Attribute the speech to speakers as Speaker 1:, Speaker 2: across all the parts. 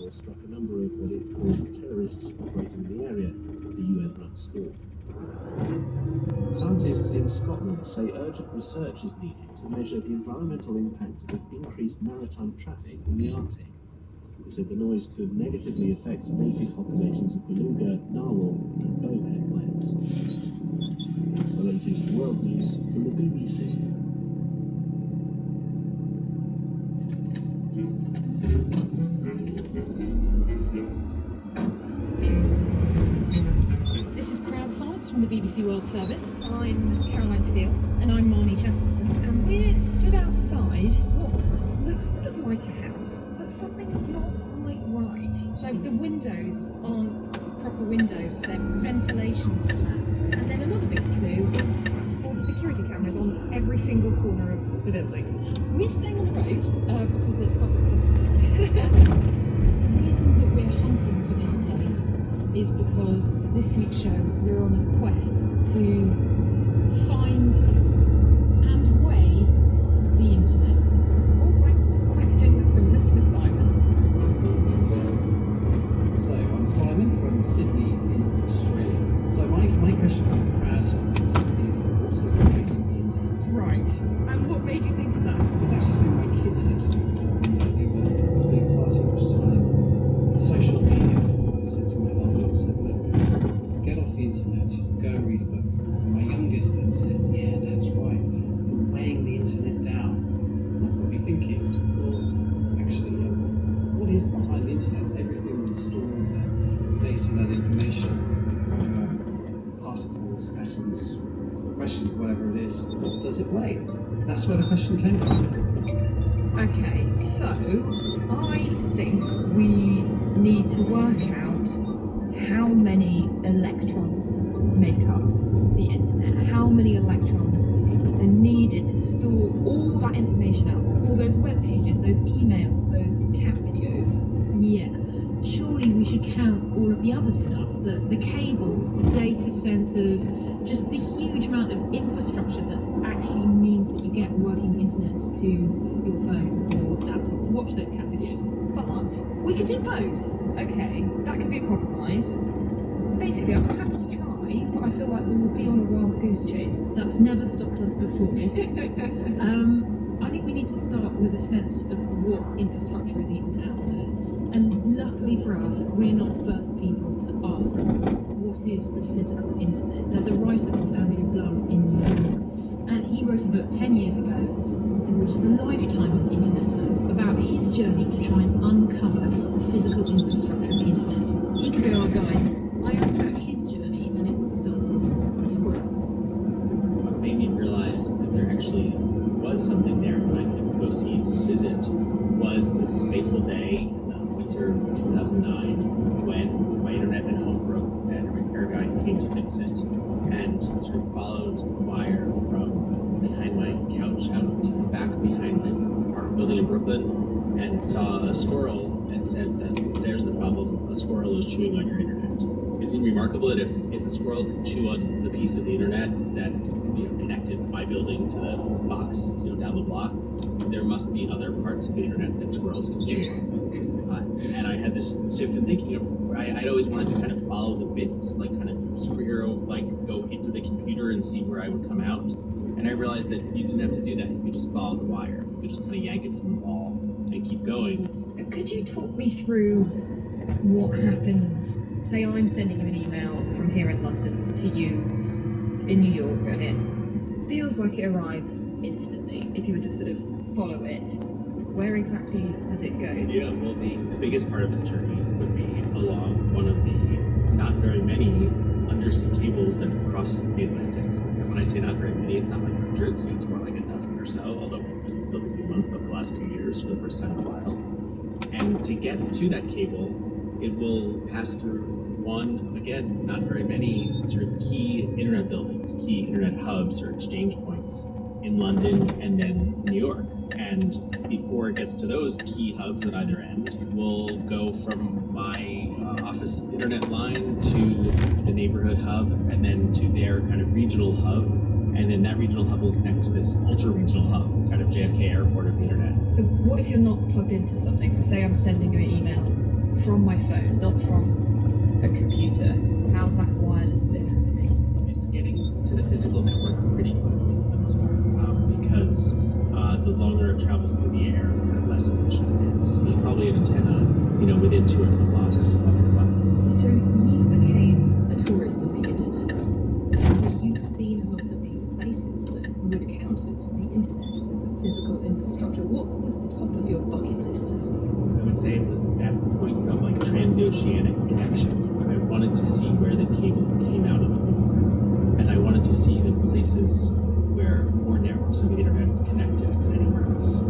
Speaker 1: Force struck a number of what it called terrorists operating in the area of the UN-run school. Scientists in Scotland say urgent research is needed to measure the environmental impact of increased maritime traffic in the Arctic. They said the noise could negatively affect native populations of beluga, narwhal and bowhead whales. That's the latest world news from the BBC.
Speaker 2: This is Crowd Science from the BBC World Service. I'm Caroline Steele. And I'm Marnie Chesterton. And we're stood outside what looks sort of like a house, but something's not quite right. So the windows aren't proper windows, they're ventilation slats. And then another big clue is all the security cameras on every single corner of the building. We're staying on the road because it's public property. The reason that we're hunting for this place is because this week's show we're on a quest to find and weigh the internet. All thanks to a question from listener Simon.
Speaker 3: So I'm Simon from Sydney in Australia. So my question from Crowd Science is what is the base of the internet?
Speaker 2: Right. And what made you think of that?
Speaker 3: It's actually something my kids said to me they were spending far too much time on social media. I said to my elders, I said, look, get off the internet, go and read a book. And my youngest then said, yeah, that's right, you're weighing the internet down. And that got me thinking, well, actually, what is behind the internet? Everything that stores that data, that information, particles, atoms, that's the question, whatever it is, what does it weigh? That's where the question came from.
Speaker 2: Okay, so I think we need to work out how many electrons make up the internet, how many electrons are needed to store all that information out there, all those web pages, those emails, those cat videos. Yeah, surely we should count all of the other stuff, the cables, the data centers, just the huge amount of infrastructure that actually means that you get working internet to your phone or laptop to watch those cat videos. But we could do both. Okay, that could be a compromise. Basically, I'm happy to try, but I feel like we will be on a wild goose chase. That's never stopped us before. I think we need to start with a sense of what infrastructure is even out there. And luckily for us, we're not the first people to ask, what is the physical internet? There's a writer called Andrew Blum in New York, and he wrote a book 10 years ago, in which is a lifetime of internet terms, about his journey to try and uncover the physical infrastructure of the internet. He could be our guide. I asked about his journey, and it all started with a squirrel.
Speaker 1: What made me realize that there actually was something there that I could go see and visit was this fateful day in the winter of 2009 when my internet at home broke and a repair guy came to fix it and sort of followed the wire from behind my couch out to the back behind my apartment building in Brooklyn and saw a squirrel and said that there's the problem, a squirrel is chewing on your internet. It seemed remarkable that if a squirrel could chew on the piece of the internet that connected my building to the box down the block, there must be other parts of the internet that squirrels can chew on. And I had this shift in thinking of I'd always wanted to kind of follow the bits, like kind of superhero, like go into the computer and see where I would come out. And I realized that you didn't have to do that. You could just follow the wire. You could just kind of yank it from the wall and keep going.
Speaker 2: Could you talk me through what happens? Say I'm sending you an email from here in London to you in New York, and it feels like it arrives instantly. If you were to sort of follow it, where exactly does it go?
Speaker 1: Yeah, well, the biggest part of the journey would be along one of the not very many undersea cables that cross the Atlantic. And when I say not very many, it's not like hundreds, it's more like a dozen or so, although we've been building new ones the last few years for the first time in a while. And to get to that cable, it will pass through one, again, not very many sort of key internet buildings, key internet hubs or exchange points in London and then New York. And before it gets to those key hubs at either end, we'll go from my office internet line to the neighborhood hub and then to their kind of regional hub. And then that regional hub will connect to this ultra-regional hub, kind of JFK airport of the internet.
Speaker 2: So what if you're not plugged into something? So say I'm sending you an email from my phone, not from a computer. How's that wireless bit happening?
Speaker 1: It's getting to the physical network pretty quickly for the most part, because the longer it travels through the air, the kind of less efficient it is. There's probably an antenna, within 2 or 3 blocks of your flat.
Speaker 4: So you became a tourist of the internet. So you've seen a lot of these places that would count as the internet, the physical infrastructure. What was the top of your bucket list to see?
Speaker 1: I would say it was that point of like transoceanic connection. I wanted to see where the cable came out of the ground, and I wanted to see the places where more networks of the internet connected than anywhere else.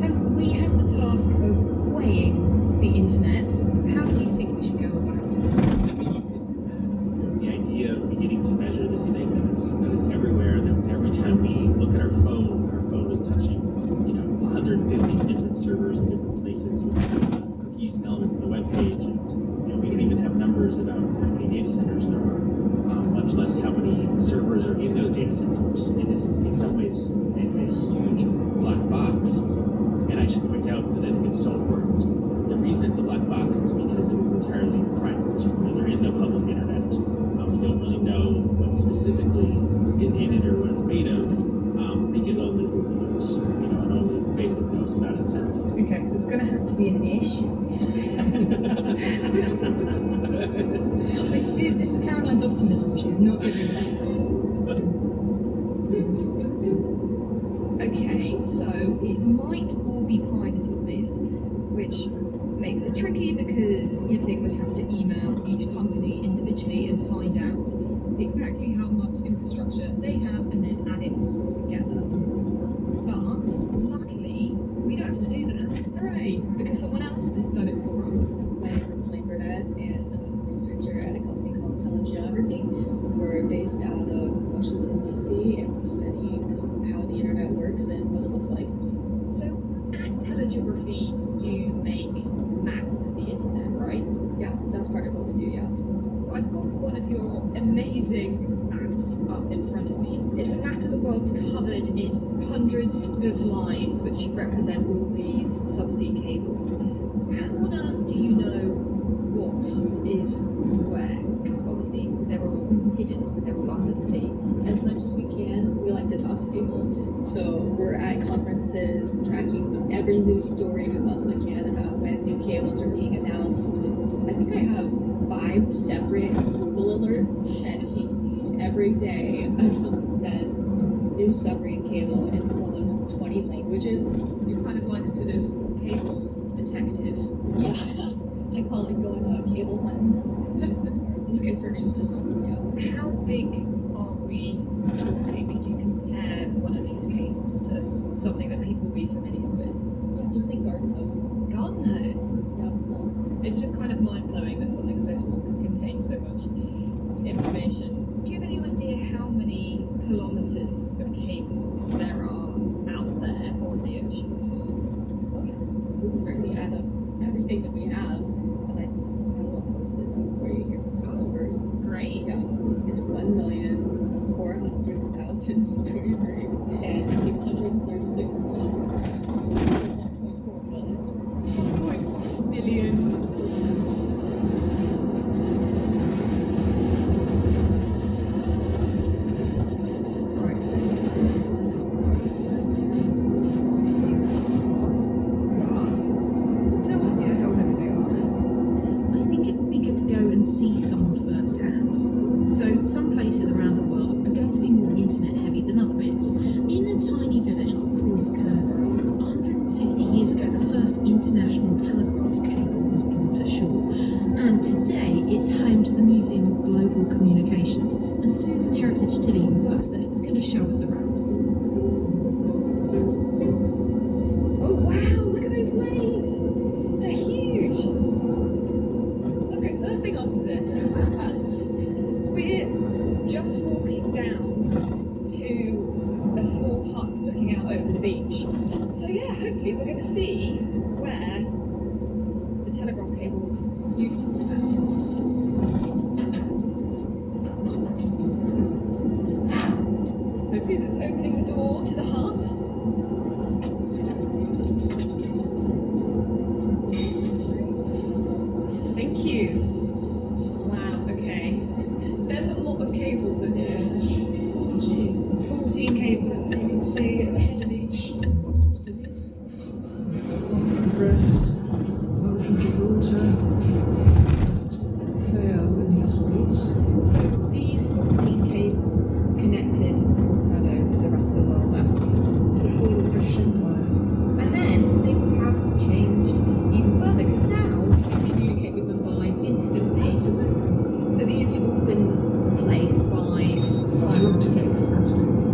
Speaker 4: So we have the task of weighing the internet. How do you think we should go about it?
Speaker 1: I think the idea of beginning to measure this thing that is everywhere, that every time we look at our phone is touching, 150 different servers in different places with cookies and elements of the web page, and we don't even have numbers about how many data centers there are, much less how many servers are in those data centers. It is in some ways a huge black box, and I should point out, because I think it's so important, the reason it's a black box is because it is entirely private. There is no public internet. We don't really know what specifically is in it or what it's made of, because only Google knows, and only Facebook knows about itself.
Speaker 2: Okay, so it's going to have to be an ish.
Speaker 4: I see, this is Caroline's optimism. She's not giving that.
Speaker 2: Okay, so it might all be privatized, which makes it tricky because you'd think we'd have to email each company individually and find out exactly how much infrastructure they have and then add it all together. But luckily, we don't have to do that. Hooray! Because someone else has done it for us.
Speaker 4: My name is Lane Burnett, and I'm a researcher at a company called Telegeography. We're based out of Washington, D.C., and we study how the internet works and what it looks like.
Speaker 2: So, at Telegeography, you make maps of the internet, right?
Speaker 4: Yeah, that's part of what we do, yeah.
Speaker 2: So I've got one of your amazing maps up in front of me. It's a map of the world covered in hundreds of lines which represent all these subsea cables. How on earth do you know what is where? Because obviously they're all hidden, they're all under the sea.
Speaker 4: As much as we can, we like to talk to people. So we're at conferences, tracking every news story we possibly can about when new cables are being announced. I think I have 5 separate Google alerts that ping me every day if someone says new submarine cable in one of 20 languages.
Speaker 2: You're kind of like a sort of cable detective.
Speaker 4: Yeah, I call it going on a cable hunt. Looking for new systems, yeah.
Speaker 2: How big are we talking? Could you compare one of these cables to something that people will be familiar with?
Speaker 4: Yeah, just think garden hose.
Speaker 2: Garden hose.
Speaker 4: Yeah, it's small.
Speaker 2: It's just kind of mind-blowing that something so small can contain so much information. Do you have any idea how many kilometers of cables there are out there on the ocean floor?
Speaker 4: Oh yeah, we can certainly add up everything that we have, and I got a little post-it note for you here. So numbers.
Speaker 2: Great.
Speaker 4: Yeah, it's 1,400,023 and 636 kilometers. 1.4 million.
Speaker 2: 1.4 million.
Speaker 5: See some firsthand. So some places around the world are going to be more internet heavy than other bits. In a tiny village called Porthcurno, 150 years ago the first international telegraph cable was brought ashore, and today it's home to the Museum of Global Communications, and Susan Heritage Tilley, who works there, is going to show us around.
Speaker 2: Oh wow, look at those waves! They're huge! Let's go surfing after this. We're just walking down to a small hut looking out over the beach. So yeah, hopefully we're going to see where the telegraph cables used to be at. So Susan's opening the door to the hut. Thank you. Wow, okay.
Speaker 4: There's a lot of cables in here. 14 cables. You can see at the head of each.
Speaker 3: One from Brest, one from Gibraltar. Fair many streets.
Speaker 2: So these 14 cables connected kind of to the rest of the world then.
Speaker 3: The whole of the British Empire.
Speaker 2: And then things have changed even further because now we can communicate with them by instantly.
Speaker 3: Absolutely.
Speaker 2: So these have all been replaced by fibre optics.
Speaker 3: Absolutely.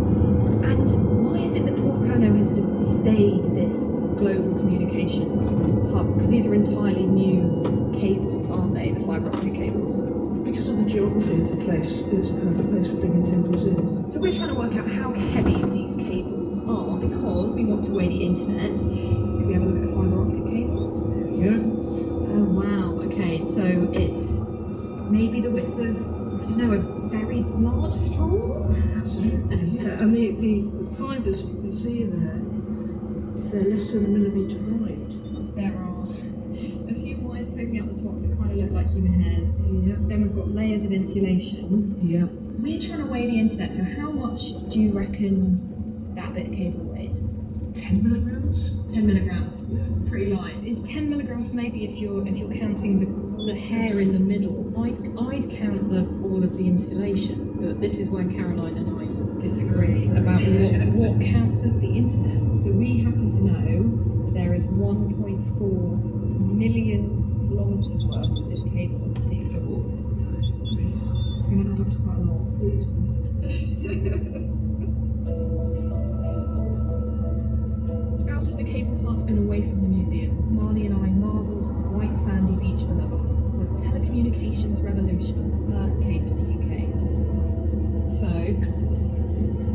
Speaker 2: And why is it that Porthcurno has sort of stayed this global communications hub? Because these are entirely new cables, aren't they? The fibre optic cables.
Speaker 3: Because of the geography of the place, it's a perfect place for bringing cables in.
Speaker 2: So we're trying to work out how heavy these cables are because we want to weigh the internet. Can we have a look at a fibre optic cable?
Speaker 3: There we go.
Speaker 2: Oh wow, okay, so it's maybe the width of, I don't know, a very large straw?
Speaker 3: Absolutely, yeah. And the fibres you can see there, they're less than a millimetre wide.
Speaker 2: There are a few wires poking out the top that kind of look like human hairs.
Speaker 3: Yeah.
Speaker 2: Then we've got layers of insulation.
Speaker 3: Yeah.
Speaker 2: We're trying to weigh the internet, so how much do you reckon that bit of cable weighs?
Speaker 3: 10 milligrams?
Speaker 2: 10 milligrams.
Speaker 3: Yeah.
Speaker 2: Pretty light.
Speaker 5: It's 10 milligrams maybe if you're counting the hair in the middle. I'd count all of the insulation, but this is where Caroline and I disagree about what counts as the internet.
Speaker 2: So we happen to know that there is 1.4 million kilometres worth of this cable on the seafloor. So it's going to add up to quite a lot. Out of the cable hut and away from the museum, Marnie and I marvelled at the white sandy beach below us, where the telecommunications revolution first came to the UK.
Speaker 5: So,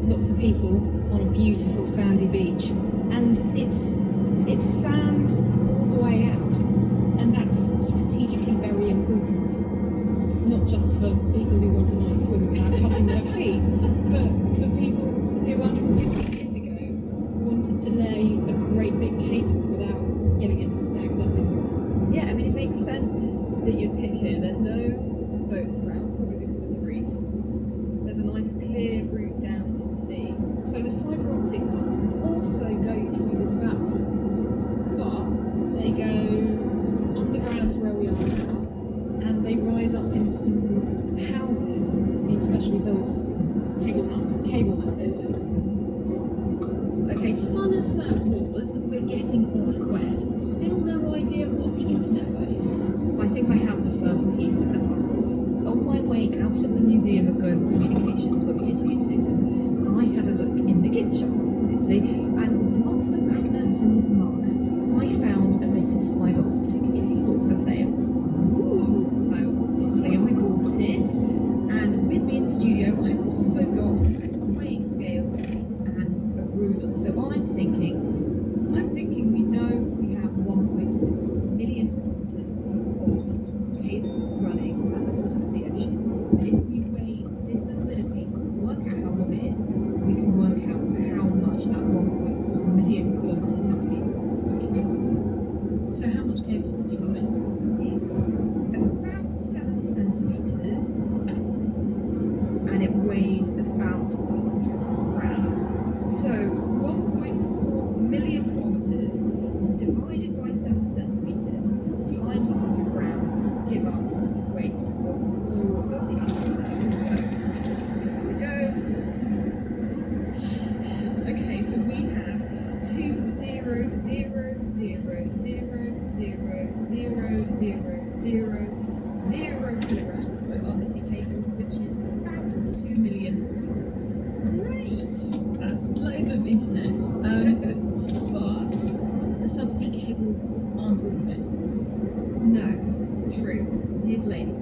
Speaker 5: lots of people on a beautiful sandy beach, and it's sand all the way out, and that's strategically very important. Not just for people who want a nice swim without cutting their feet, but for people who 150 years ago wanted to lay a great big cable without getting it snagged up in rocks.
Speaker 2: Yeah, I mean, it makes sense that you'd pick here. There's no boats around, probably because of the reef. There's a nice clear route down to the sea.
Speaker 5: So the fibre optic ones also go through this valley, but they go underground where we are now, and they rise up in some houses being specially built.
Speaker 2: Cable houses.
Speaker 5: Cable houses. Okay, fun as that was, we're getting off quest. Still no idea what the internet weighs.
Speaker 2: I think I have the first piece of the puzzle. On my way out of the Museum of Global Communications, where we interviewed Susan, I had a look in the gift shop, obviously, and amongst the magnets and mugs, I found a bit of fibre optic cable for sale. So obviously I bought it, and with me in the studio I've also got a set of weighing scales and a ruler. So I'm thinking we know we have 1.4 million kilometres of cable running at the bottom of the ocean. So if we weigh this little bit of cable, work out how long it is, we can work out how much that 1.4 million kilometres of cable weighs.
Speaker 5: So how much cable did you buy?
Speaker 2: It's about 7 centimetres and it weighs about 100 grams. So 1.4 million kilometres divided by 7 centimetres times 100 grams give us the weight of all of the internet. So here we go. Okay, so we have 200,000,000,000 kilograms of undersea cable, which is about 2 million tons.
Speaker 5: Great! That's loads of internet. But the subsea cables aren't all of it.
Speaker 2: No, true. Here's Lane.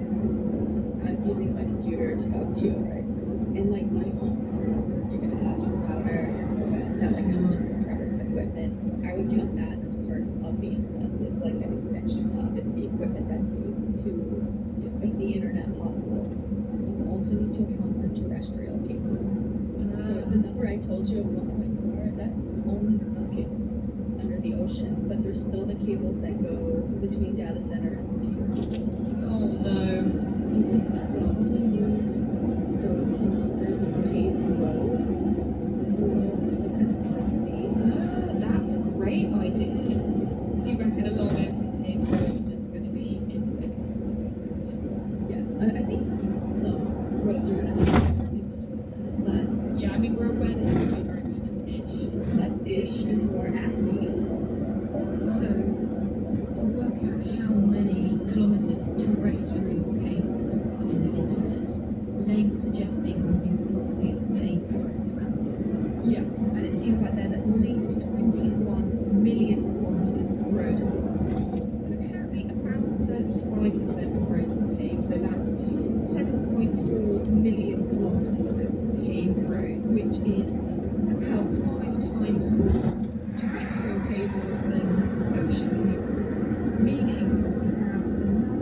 Speaker 4: I'm using my computer to talk to you, right? In like my home, you're gonna have your router, that like custom premise equipment. I would count that as part of the internet. It's like an extension of it's the equipment that's used to make the internet possible. You also need to account for terrestrial cables. So the number I told you of 1.4, that's only sub cables under the ocean, but there's still the cables that go between data centers and to your home. I think some roads are gonna have less,
Speaker 2: Yeah, I mean, we're aware that it's going to be very much-ish.
Speaker 4: less ish and more at least.
Speaker 5: So, to work out how many kilometres of terrestrial cable in the internet, Lane's suggesting we use a proxy of paved roads around the world.
Speaker 2: Yeah, and it seems like there's at least 21 million kilometres of road in the world. And apparently about 35% of roads are paved, so that's 7.4 million kilometres of paved road, which is about 5 times more terrestrial cable than ocean cable. Meaning we have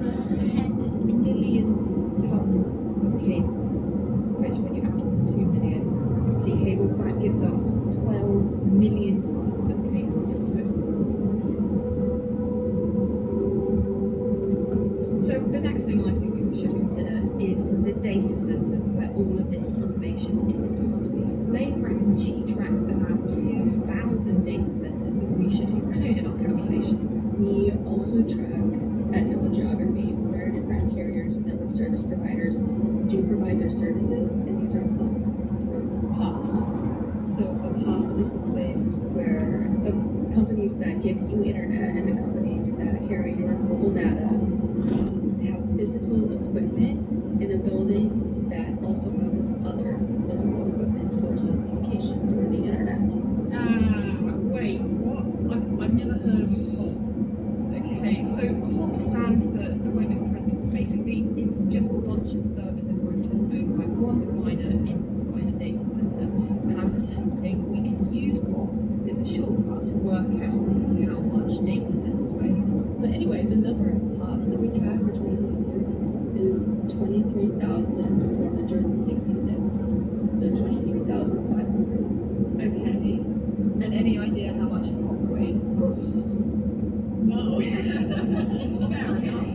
Speaker 2: another 10 million tons of cable, which when you add on 2 million sea cable, that gives us 12 million tons of cable in total. So the next thing I think we should consider is the data centres where all of this information is stored. Lane reckons she tracks about 2,000 data centres that we should include in our calculation.
Speaker 4: We also track at telegeography where different carriers and network service providers do provide their services, and these are all done through POPs. So a POP is a place where the companies that give you internet and the companies that carry your mobile data have physical equipment in a building that also houses other physical equipment for telecommunications or the internet.
Speaker 2: Wait, what?
Speaker 5: I've never heard of a POP.
Speaker 2: Okay, so POP stands for point of presence. Basically, it's just a bunch of servers and routers owned by one provider inside a data center. And I'm hoping we can use POPs as a shortcut to work out how much data centers weigh.
Speaker 4: But anyway, the number of POPs that we track for 2022 is 23,466. So 23,500.
Speaker 2: Okay. And any idea how much a POP weighs?
Speaker 4: No.
Speaker 2: Fair enough.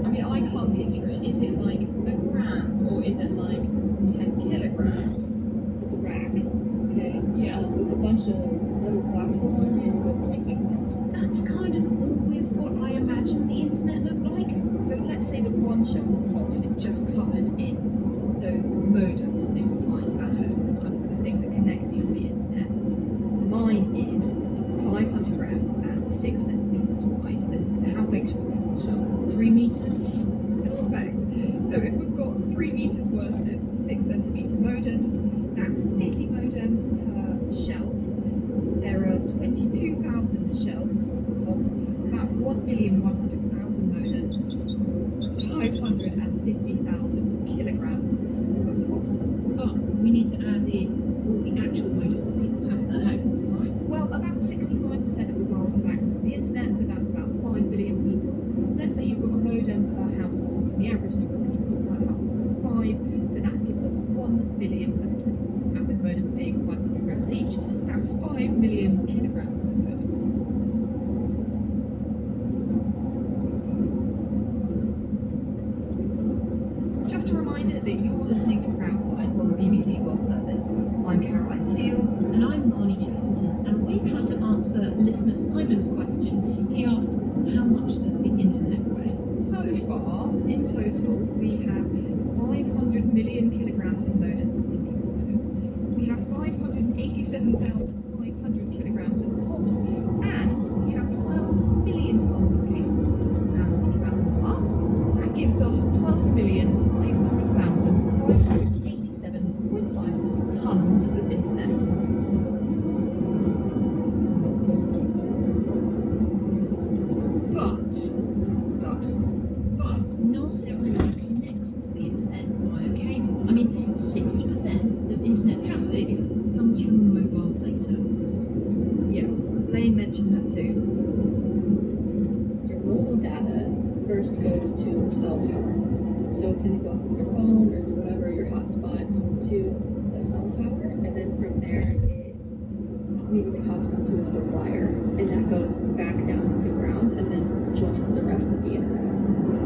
Speaker 2: I mean, I can't picture it. Is it like a gram or is it like 10 kilograms?
Speaker 4: It's a rack. Okay.
Speaker 2: Yeah.
Speaker 4: With a bunch of little boxes on it with blinking lights.
Speaker 5: That's kind of always what I imagine the internet looked like.
Speaker 2: So let's say that one shelf of POPs is just covered in those modems that you find at home, kind of the thing that connects you to the internet. Mine is 500 grams and 6 centimeters wide. And how big should we make the shelf?
Speaker 5: 3 meters.
Speaker 2: Perfect. So if we've got 3 meters worth of 6 centimeter modems, that's 50 modems per shelf. There are 22,000 shelves of POPs, so that's 1,100,000 modems, 550,000 kilograms of POPs.
Speaker 5: But we need to add in all the actual modems people have in their homes, right?
Speaker 2: Well, about 65% of the world has access to the internet, so that's about 5 billion people. Let's say you've got a modem per household, and the average number of people per household is 5, so that gives us 1 billion modems. And with modems being 500 grams each, that's 5 million kilograms of modems. Just a reminder that you're listening to Crowd Science on the BBC World Service. I'm Caroline Steele.
Speaker 5: And I'm Marnie Chesterton, and we're trying to answer listener Simon's question. He asked, how much does the internet weigh?
Speaker 2: So far, in total, we have 500 million kilograms of modems in people's homes. We have 587,500 kilograms of POPs, and we have 12 million tons of cable. And when you add them up, that gives us 12,500,587.5 tons of internet. But
Speaker 5: But not everyone connects to the internet via cables. I mean, 60% of internet traffic comes from mobile data.
Speaker 2: yeah, Lane mentioned that too.
Speaker 4: Your mobile data first goes to a cell tower. So it's going to go from your phone or whatever, your hotspot, to a cell tower, and then from there it immediately hops onto another wire, and that goes back down to the ground and then joins the rest of the internet.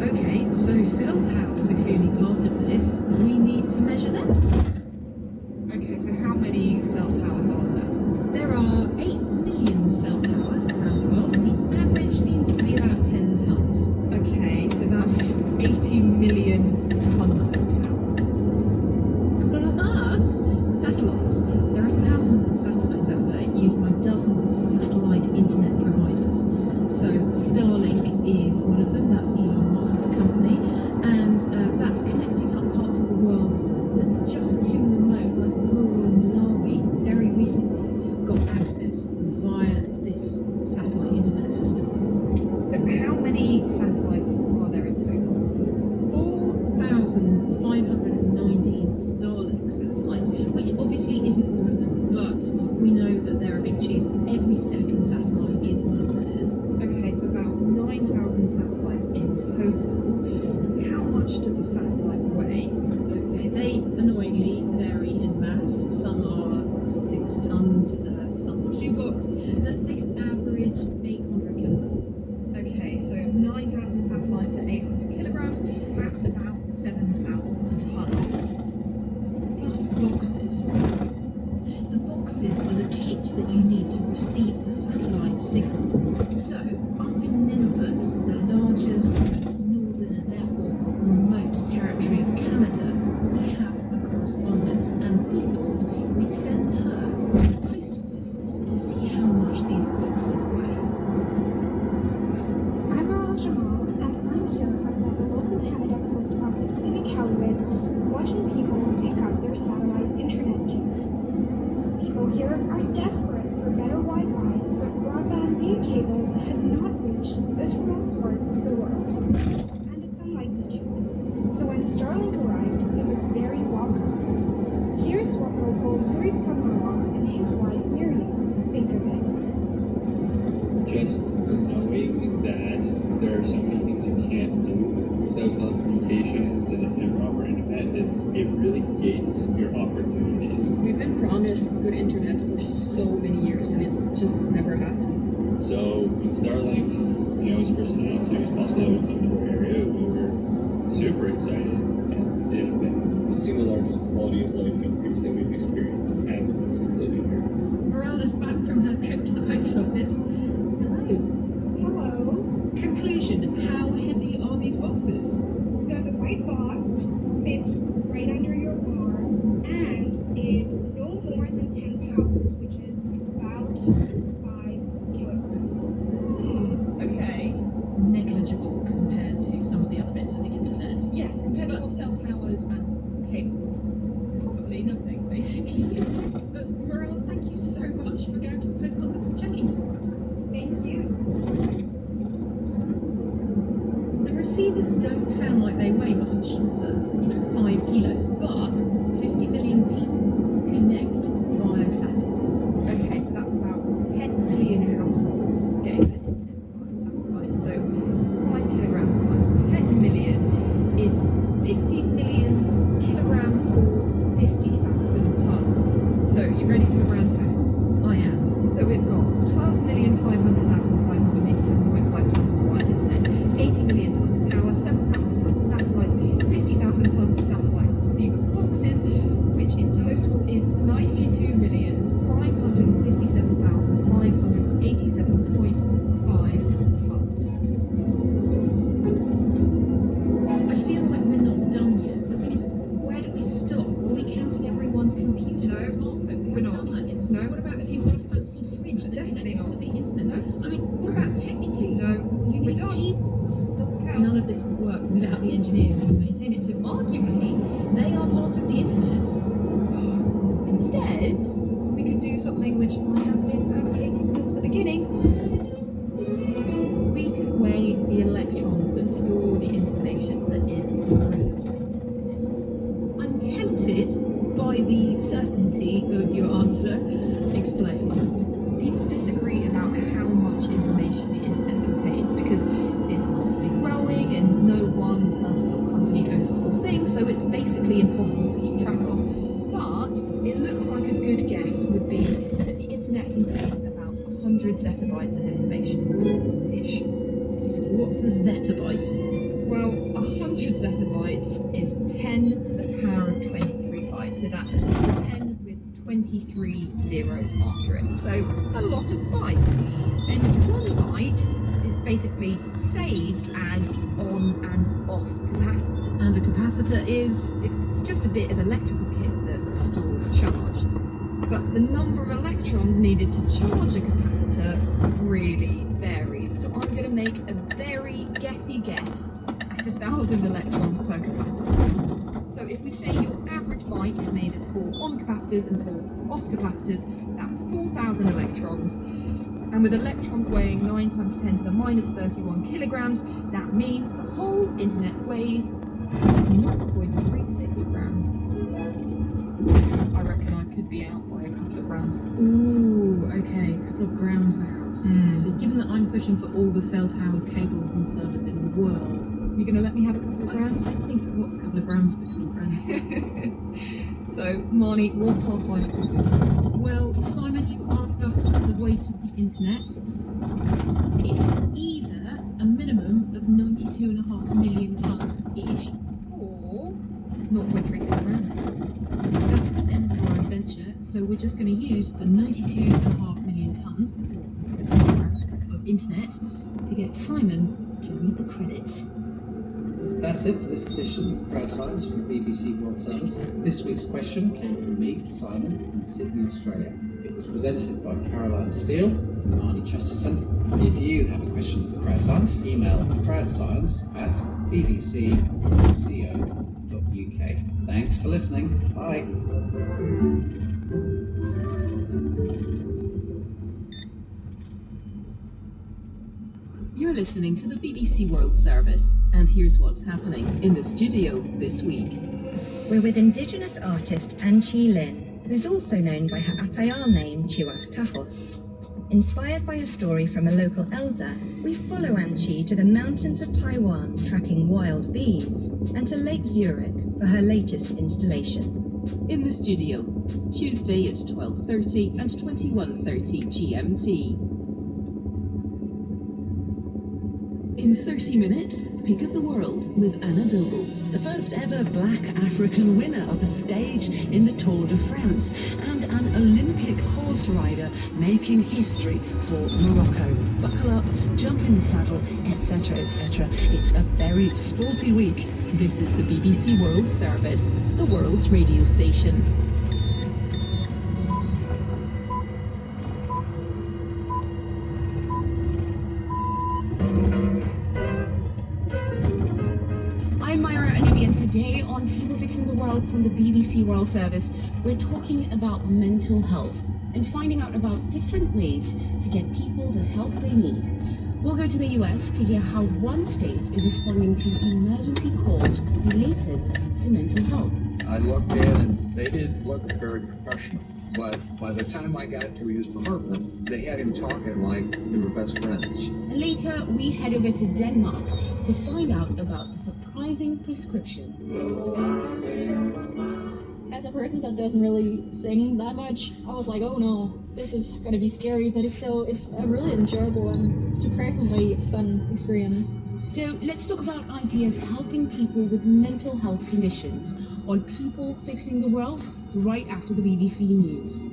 Speaker 5: Okay, so cell towers are clearly part of this. We need to measure them.
Speaker 2: Okay, so how many cell towers are there?
Speaker 5: There are 8 million cell towers around the world, and the average seems to be about 10 tons.
Speaker 2: Okay, so that's 80 million
Speaker 5: 1,519 Starlink satellites, which obviously isn't all of them, but we know that they're a big cheese. Every second satellite is one of theirs.
Speaker 2: Okay, so about 9,000 satellites in total. How much does a satellite weigh?
Speaker 5: Okay, they annoyingly vary in mass. Some are 6 tons, some are shoebox. Let's take an average 800 kilograms.
Speaker 2: Okay, so 9,000 satellites at 800 kilograms, that's about 7,000 tons.
Speaker 5: Plus the boxes. The boxes are the kit that you need to receive the satellite signal. So, up in Nunavut, the largest, northern and therefore remote territory of Canada, we have a correspondent, and we thought we'd send her to the post office to see how much these boxes weigh.
Speaker 6: I'm Aral Jamal, and I'm here outside the local Canada Post Office in Iqaluit, watching people pick up their satellite internet kits. People here are desperate for better Wi-Fi, but broadband via cables has not reached this remote part of the world, and it's unlikely to. So when Starlink arrived, it was very welcome. Here's what local Yuri Pomarov and his wife Miriam think of it.
Speaker 7: Just knowing that there are so many things you can't do without telecommunications and proper internet, it really gates your opportunities.
Speaker 8: We've been promised good internet for so many years and it just never happened.
Speaker 7: So when Starlink, was first announced it was possible that it would come to our area, we were super excited, and it has been the single largest quality of life increase that we've experienced since living here.
Speaker 5: Mirala's back from her trip to the post office. Hello.
Speaker 6: Hello.
Speaker 5: Conclusion, how heavy are these boxes?
Speaker 6: So the white box fits right under your arm and is no more than 10 pounds, which is about 5 kilograms.
Speaker 2: Okay,
Speaker 5: Negligible compared to some of the other bits of the internet.
Speaker 2: yes, compared to cell towers and cables, probably nothing, basically.
Speaker 5: But Morale, thank you so much for going to the post office and checking for us.
Speaker 6: Thank you.
Speaker 5: The receivers don't sound like they weigh much, 5 kilos, but 50 million people connect via satellite.
Speaker 2: Okay, so that's about 10 million households getting their internet via satellite. So 5 kilograms times 10 million is 50 million kilograms or 50,000 tons. So you ready for the round total?
Speaker 5: I am.
Speaker 2: So we've got 12,500,587.5 tons of wired internet, 80 million tons of tower, 7,000 tons of satellites, 50,000 tons of satellite receiver boxes, which in total is 92,557,587.5 tons.
Speaker 5: I feel like we're not done yet. The thing is, where do we stop? Are we counting everyone's computer
Speaker 2: No,
Speaker 5: and smartphone? We
Speaker 2: we're
Speaker 5: haven't
Speaker 2: not.
Speaker 5: done that yet.
Speaker 2: No.
Speaker 5: What about if you've got a fancy fridge that
Speaker 2: Definitely
Speaker 5: connects
Speaker 2: not.
Speaker 5: to the internet?
Speaker 2: No.
Speaker 5: I mean, what about technically?
Speaker 2: No,
Speaker 5: You
Speaker 2: we're
Speaker 5: need
Speaker 2: done.
Speaker 5: people.
Speaker 2: Doesn't count.
Speaker 5: None of this would work without the engineers who maintain it. So arguably, they are part of the internet.
Speaker 2: Instead, we could do something which I have been advocating since the beginning. We could weigh the electrons that store the information that is real.
Speaker 5: I'm tempted by the certainty of your answer. Explain.
Speaker 2: People disagree about how much information the internet contains because it's constantly growing and no one person or company owns the whole thing, so it's basically impossible to keep track of. But it looks like a good guess would be that the internet contains about 100 zettabytes of information-ish.
Speaker 5: What's the zettabyte?
Speaker 2: Well, 100 zettabytes is 10 to the power of 23 bytes, so that's 10 with 23 zeros after it. So a lot of bytes. And 1 byte is basically saved as on and off capacitors.
Speaker 5: And a capacitor is
Speaker 2: It's just a bit of electrical kit that stores charge. But the number of electrons needed to charge a capacitor really varies. So I'm going to make a very guessy guess at 1,000 electrons per capacitor. So if we say your average byte is made of 4 on capacitors and 4 off capacitors, that's 4,000 electrons. And with electrons weighing 9 times 10 to the minus 31 kilograms, that means the whole internet weighs 0.36 grams. I reckon I could be out by a couple of grams.
Speaker 5: Ooh, okay, a couple of grams out. So given that I'm pushing for all the cell towers, cables and servers in the world,
Speaker 2: You gonna let me have a couple of grams?
Speaker 5: I think what's a couple of grams between friends?
Speaker 2: So, Marnie, what's our final conclusion?
Speaker 5: Well, Simon, you asked us for the weight of the internet. It's either a minimum of 92.5 million tons-ish, or 0.36 grams. That's the end of our adventure, so we're just going to use the 92.5 million tons of internet to get Simon to read the credits.
Speaker 3: That's it for this edition of Crowd Science from the BBC World Service. This week's question came from me, Simon, in Sydney, Australia. It was presented by Caroline Steele and Marnie Chesterton. If you have a question for Crowd Science, email crowdscience@bbc.co.uk. Thanks for listening. Bye.
Speaker 9: You're listening to the BBC World Service, and here's what's happening in the studio this week.
Speaker 10: We're with Indigenous artist Anchi Lin, who's also known by her Atayal name Chiwas Tajos. Inspired by a story from a local elder, we follow Anchi to the mountains of Taiwan tracking wild bees, and to Lake Zurich for her latest installation.
Speaker 9: In the studio, Tuesday at 12:30 and 21:30 GMT. In 30 minutes, Pick of the World with Anna Doble.
Speaker 11: The first ever black African winner of a stage in the Tour de France, and an Olympic horse rider making history for Morocco. Buckle up, jump in the saddle, etc., etc. It's a very sporty week.
Speaker 9: This is the BBC World Service, the world's radio station.
Speaker 12: I'm Myra Anibi, and today on People Fixing the World from the BBC World Service, we're talking about mental health and finding out about different ways to get people the help they need. We'll go to the US to hear how one state is responding to emergency calls related to mental health.
Speaker 13: I looked in and they didn't look very professional. But by the time I got to his apartment, they had him talking like they were best friends.
Speaker 12: And later, we head over to Denmark to find out about a surprising prescription.
Speaker 14: As a person that doesn't really sing that much, I was like, oh no, this is gonna be scary, but it's a really enjoyable and surprisingly fun experience.
Speaker 12: So let's talk about ideas helping people with mental health conditions on People Fixing the World right after the BBC News.